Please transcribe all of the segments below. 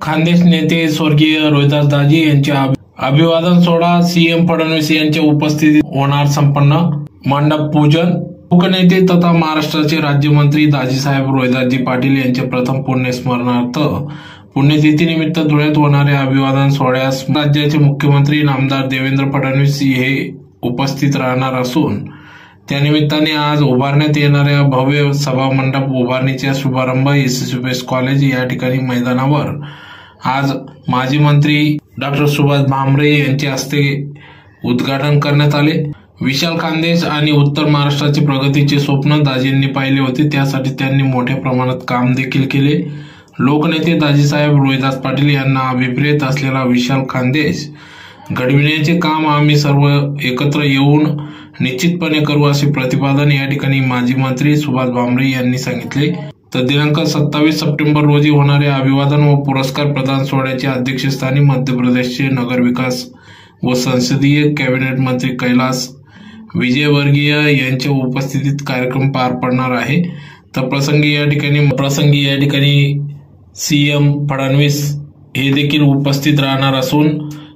खानदेश नेते स्वर्गीय रोहिदास दाजी यांच्या अभिवादन सोहळा सीएम फडणवीस यांच्या उपस्थितीत होणार संपन्न। मंडप पूजन। उपनेते तथा महाराष्ट्राचे राज्यमंत्री दाजीसाहेब रोहिदासजी पाटील यांचे प्रथम पुण्यस्मरणार्थ पुण्यतिथीनिमित्त धुळ्यात होणाऱ्या अभिवादन सोहळ्यास राज्याचे मुख्यमंत्री नामदार देवेंद्र फडणवीस हे उपस्थित राहणार असून त्यानिमित्ताने आज उभारण्यात येणाऱ्या भव्य सभा मंडप उभारणीचा शुभारंभ एसएसपीएस कॉलेज या ठिकाणी मैदानावर आज माजी मंत्री डॉक्टर सुभाष भामरे यांच्या हस्ते उद्घाटन करण्यात आले। विशाल खानदेश आणि उत्तर महाराष्ट्राचे प्रगतीचे स्वप्न दाजींनी पाहिले होते, त्यासाठी त्यांनी मोठ्या प्रमाणात काम देखील केले। लोकनेते दाजीसाहेब रोहिदास पाटील यांना अभिप्रेत असलेला विशाल खानदेश घडविण्याचे काम आम्ही सर्व एकत्र येऊन निश्चितपणे करू असे प्रतिपादन या ठिकाणी माजी मंत्री सुभाष भामरे यांनी सांगितले। तर दिनांक 27 सप्टेंबर रोजी होणाऱ्या अभिवादन व पुरस्कार प्रदान सोहळ्याच्या अध्यक्षस्थानी मध्य प्रदेशचे नगर विकास व संसदीय कॅबिनेट मंत्री कैलास विजयवर्गीय यांच्या उपस्थितीत कार्यक्रम पार पडणार आहे। तर प्रसंगी या ठिकाणी सीएम फडणवीस हे देखील उपस्थित राहणार असून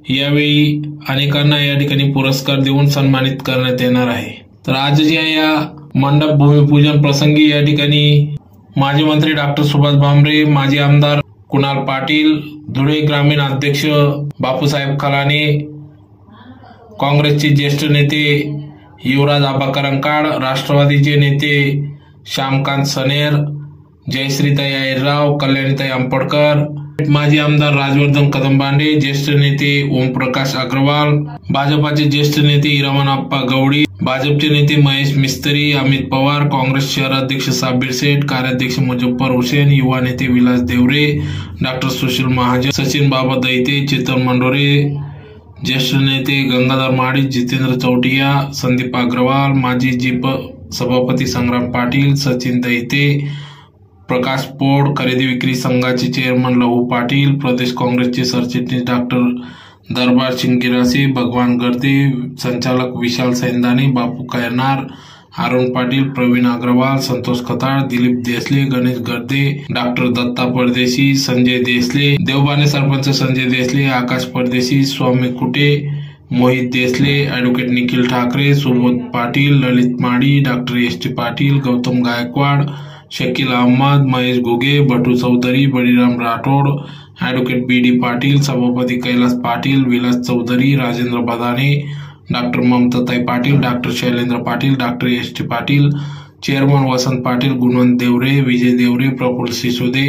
यावेळी अनेकांना या ठिकाणी पुरस्कार देऊन सन्मानित करण्यात येणार आहे। तर आजच्या या मंडप भूमिपूजन प्रसंगी या ठिकाणी माजी मंत्री डॉक्टर सुभाष भामरे, माजी आमदार कुणाल पाटील, धुळे ग्रामीण अध्यक्ष बापूसाहेब खलाने, काँग्रेसचे ज्येष्ठ नेते युवराज आबा करंकाळ, राष्ट्रवादीचे नेते श्यामकांत सनेर, जयश्रीताई अहिरराव, कल्याणीताई अंपडकर, माजी आमदार राजवर्धन कदमबांडे, ज्येष्ठ नेते ओमप्रकाश अग्रवाल, भाजपाचे ज्येष्ठ नेते हिरामनप्पा गवडी, भाजपचे नेते महेश मिस्त्री, अमित पवार, काँग्रेस शहराध्यक्ष साबिर शेख, कार्याध्यक्ष मुजफ्फर हुसेन, युवा नेते विलास देवरे, डॉक्टर सुशील महाजन, सचिन बाबा दैते, चेतन मंडोरे, ज्येष्ठ नेते गंगाधर महाडिक, जितेंद्र चौटिया, संदीप अग्रवाल, माजी जीप सभापती संग्राम पाटील, सचिन दैते, प्रकाश पोड, खरेदी विक्री संघाचे चेअरमन लहू पाटील, प्रदेश काँग्रेसचे सरचिटणीस डॉक्टर दरबार सिंग गिरासे, भगवान गर्दे, संचालक विशाल सैंदाने, बापू कैरनार, अरुण पाटील, प्रवीण अग्रवाल, संतोष खताळ, दिलीप देसले, गणेश गर्दे, डॉक्टर दत्ता परदेशी, Sanjay Desale, देवबाने sarpanch Sanjay Desle, Akash Pardeshi, Swami Kute, Mohit Desle, advocate Nikhil Thakre, Subodh Patil, Lalit Madi, doctor S T Patil, Gautam Gaikwad, Shakeel Ahmed, Mahesh Ghuge, Batu Chaudhari, Baliram Rathod, advocate B D Patil, सभापती Kailas Patil, Vilas Chaudhari, Rajendra Badane, doctor Mamatatai Patil, doctor Shailendra Patil, doctor S T Patil, chairman Vasant Patil, Gunwant Deore, Vijay Deore, Praful Sisode,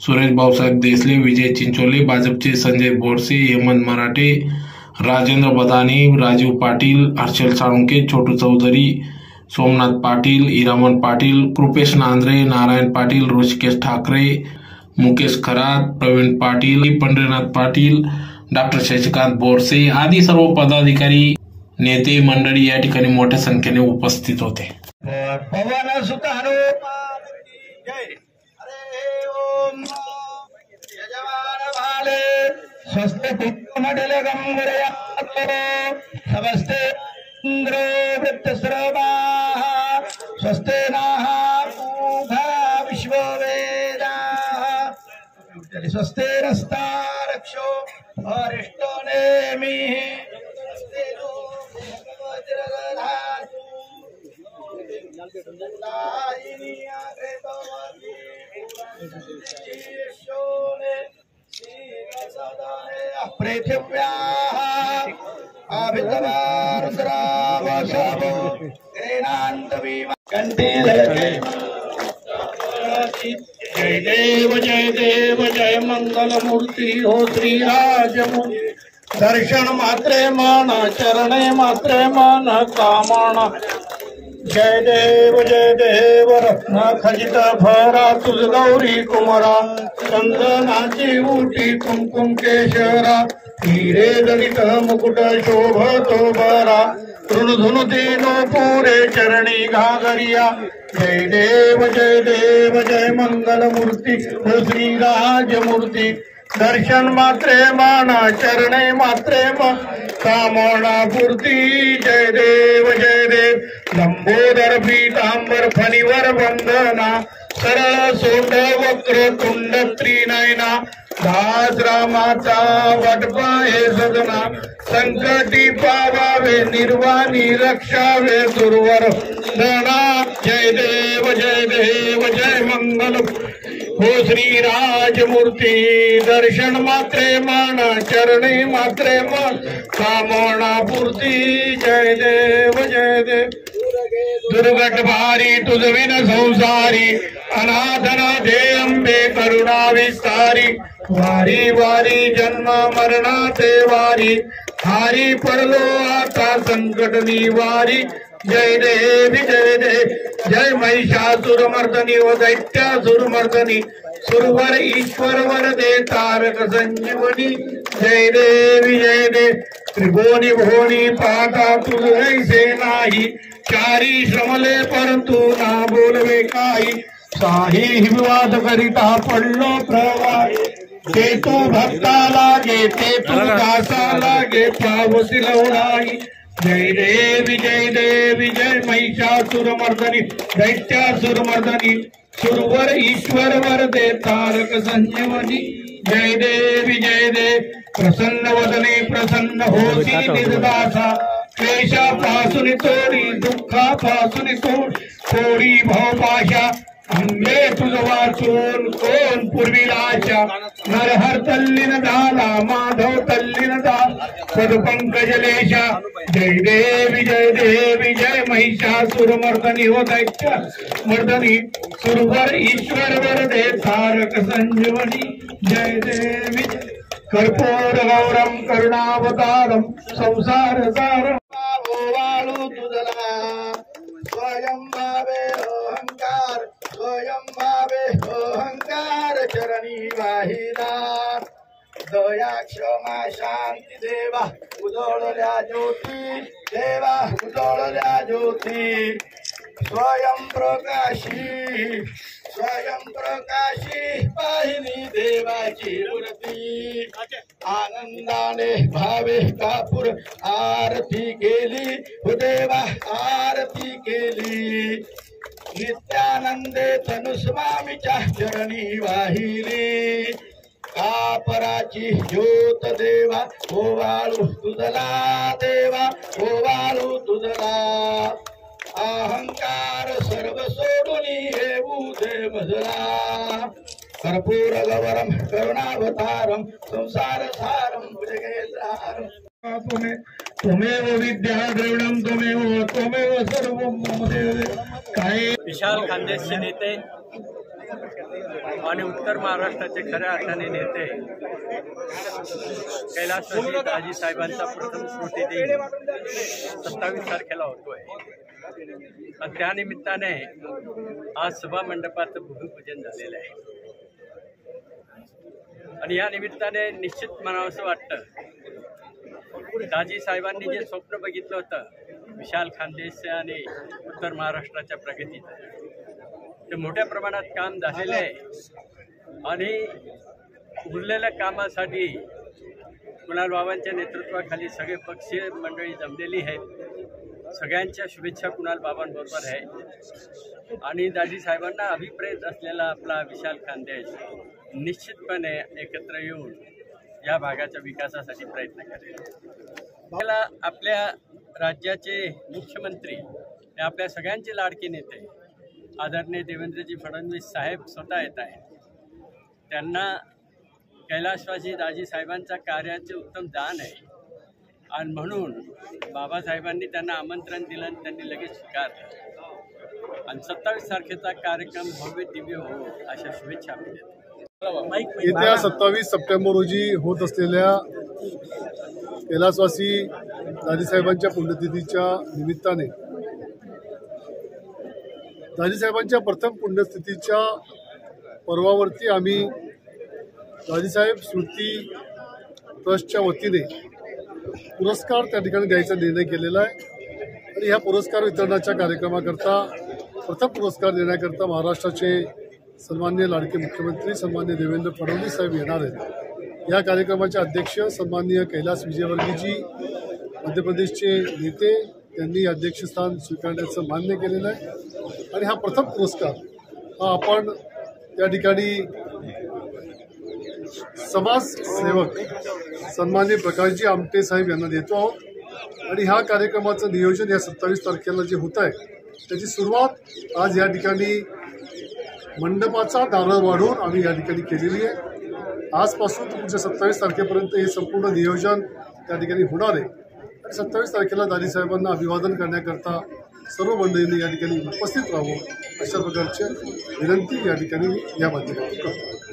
Suresh Bhausaheb Desle, Vijay Chinchole, भाजपचे संजय बोरसे, हेमंत मराठे, राजेंद्र बदाने, राजीव पाटील, हर्षल साळुंके, छोटू चौधरी, सोमनाथ पाटील, हिरामन पाटील, कृपेश नांद्रे, नारायण पाटील, ऋषिकेश ठाकरे, मुकेश खरात, प्रवीण पाटील, पंढरीनाथ पाटील, डॉक्टर शशिकांत बोरसे आदी सर्व पदाधिकारी नेते मंडळी या ठिकाणी मोठ्या संख्येने उपस्थित होते। स्वस्ते नः पूषा विश्ववेदाः स्वस्ते नस्तारक्षो अरिष्टो नेमिः स्वस्ते नो भगवतिर्दधातु दायिनी अग्रेतोमति शोने श्रीरसदाने पृथिव्याः अभितवारुद्रावशभो ग्रेणान्तवीम कंठी धरके जय देव जय मंगल मूर्ति हो श्री राजमूर्ति दर्शन मात्रे मन चरणे मात्रे मन कामना जय देव रत्न खचित भरा तुझ गौरी कुमारा चंदनाची उटी कुमकुम केशरा हिरे दलित मुकुट शोभतो बरा धुनु तीनो पूरे चरणी घागरिया जय देव जय मंगल मूर्ति श्री राजमूर्ति दर्शन मात्रे मन चरणे मात्रे कामना पूर्ति जय देव लंबोदर पीतांबर फणीवर वंदना सरळ सोंड वक्र तुंड त्रिनयना दास रामाचा वटपा हे सदना संकटी पावावे निर्वाणी रक्षावे दुर्वर धना जय देव जय मंगल हो श्री राजमूर्ती दर्शन मात्रे मान चरणे मात्रे मन कामना पूर्ती जय देव दुर्गट भारी तुझ विन संसारी अनाथना दे अंबे करुणा विस्तारी वारी वारी जन्म मरणाचे वारी हारी पडलो आता संकट निवारी जय देवी जय महिषासुर मर्दनी व दैत्यासुर मर्दनी सुरवर ईश्वर वर दे तारक संजीवनी जय देवी त्रिभुवनी भुवनी पाहता तुझ ऐसे नाही चारी श्रमले परंतु ना बोलवे काही साही हिमवाद करिता पडलो प्रवाही ते तू भक्ता लागे ते तू दासा लागे पावसी लवणाई जय देवी जय महिषासुर मर्दनी दैत्यासुर मर्दनी सुरवर ईश्वर वर दे तारक संजीवनी जय देवी प्रसन्न वदने प्रसन्न होसी निर्दासा क्लेशापासून तोडी दुःखापासून तोडी भवपाशा अंगे तुझ वाचून कोण पूर्वीलाशा नरहर तल्लीन झाला माधव तल्लीन झाला पदपंकजलेशा जय देवी जय महिषासुर मर्दनी हो दैत्य मर्दनी सुरवर ईश्वर वर दे तारक संजीवनी जय देवी कर्पूर गौरम करुणावतारम संसार सारम वाळू तुझला स्वयं भावे अहंकार चरणी वाहिला दया क्षमा शांती देवा उजळल्या ज्योती स्वयं प्रकाशी पाहिली देवाची मूर्ती आनंदाने भावे कापूर आरती केली हो देवा आरती केली नित्यानंदे तनुस्वामीच्या चरणी वाहिली कापराची ज्योत देवा ओवाळू तुझला देवा ओवाळू तुझला अहंकार सर्व सोडून येऊ दे मजला कर्पूर गौरम करुणावतारम संसार सारम भुजगेन्द्रहारम त्वमेव विद्या द्रविणम त्वमेव सर्वं मम देव काय विशाल खानदेशचे नेते आणि उत्तर महाराष्ट्राचे खऱ्या अर्थाने नेते कैलासवासी दाजी साहेबांचा प्रथम स्मृतिदिन 27 तारखेला होतोय आणि त्यानिमित्ताने आज सभा मंडपाचं भूमिपूजन झालेलं आहे आणि या निमित्ताने निश्चित म्हणावंसं वाटतं दाजी साहेबांनी जे स्वप्न बघितलं होतं विशाल खानदेश आणि उत्तर महाराष्ट्राच्या प्रगतीचं ते मोठ्या प्रमाणात काम झालेलं आहे आणि उरलेल्या कामासाठी कुणाल बाबांच्या नेतृत्वाखाली सगळे पक्षीय मंडळी जमलेली आहेत सगळ्यांच्या शुभेच्छा कुणाल बाबांबरोबर आहे आणि दाजी साहेबांना अभिप्रेत असलेला आपला विशाल खानदेश निश्चितपणे एकत्र येऊन या भागाच्या विकासासाठी प्रयत्न करेल मला आपल्या राज्याचे मुख्यमंत्री हे आपल्या सगळ्यांचे लाडके नेते आदरणीय देवेंद्रजी फडणवीस साहेब स्वतः येत आहेत त्यांना कैलासवासी दाजी साहेबांच्या कार्याचे उत्तम दान आहे आणि म्हणून बाबासाहेबांनी त्यांना आमंत्रण दिलं आणि त्यांनी लगेच स्वीकारलं आणि 27 तारखेचा कार्यक्रम भव्य दिव्य हो अशा शुभेच्छा आम्ही देतो. येत्या 27 सप्टेंबर रोजी होत असलेल्या कैलासवासी दाजीसाहेबांच्या पुण्यतिथीच्या निमित्ताने दाजीसाहेबांच्या प्रथम पुण्यतिथीच्या पर्वावरती आम्ही दाजीसाहेब स्मृती ट्रस्टच्या वतीने पुरस्कार त्या ठिकाणी द्यायचा निर्णय केलेला आहे आणि ह्या पुरस्कार वितरणाच्या कार्यक्रमाकरता प्रथम पुरस्कार देण्याकरता महाराष्ट्राचे सन्माननीय लाडके मुख्यमंत्री सन्माननीय देवेंद्र फडणवीस साहेब येणार आहेत. या कार्यक्रमाचे अध्यक्ष सन्माननीय कैलास विजयवर्गीजी मध्य प्रदेशचे नेते त्यांनी अध्यक्षस्थान स्वीकारण्याचं मान्य केलेलं आहे आणि हा प्रथम पुरस्कार हा आपण त्या ठिकाणी समाजसेवक सन्माननीय प्रकाशजी आमटे साहेब यांना देतो आहोत आणि ह्या कार्यक्रमाचं नियोजन या 27 तारखेला जे होत आहे त्याची सुरुवात आज या ठिकाणी मंडपाचा दार वाढवून आम्ही या ठिकाणी केलेली आहे। आजपासून पुढच्या 27 तारखेपर्यंत हे संपूर्ण नियोजन त्या ठिकाणी होणार आहे आणि 27 तारखेला दाजी साहेबांना अभिवादन करण्याकरता सर्व मंडळींनी या ठिकाणी उपस्थित राहावं अशा प्रकारची विनंती या ठिकाणी या माध्यमातून करतो।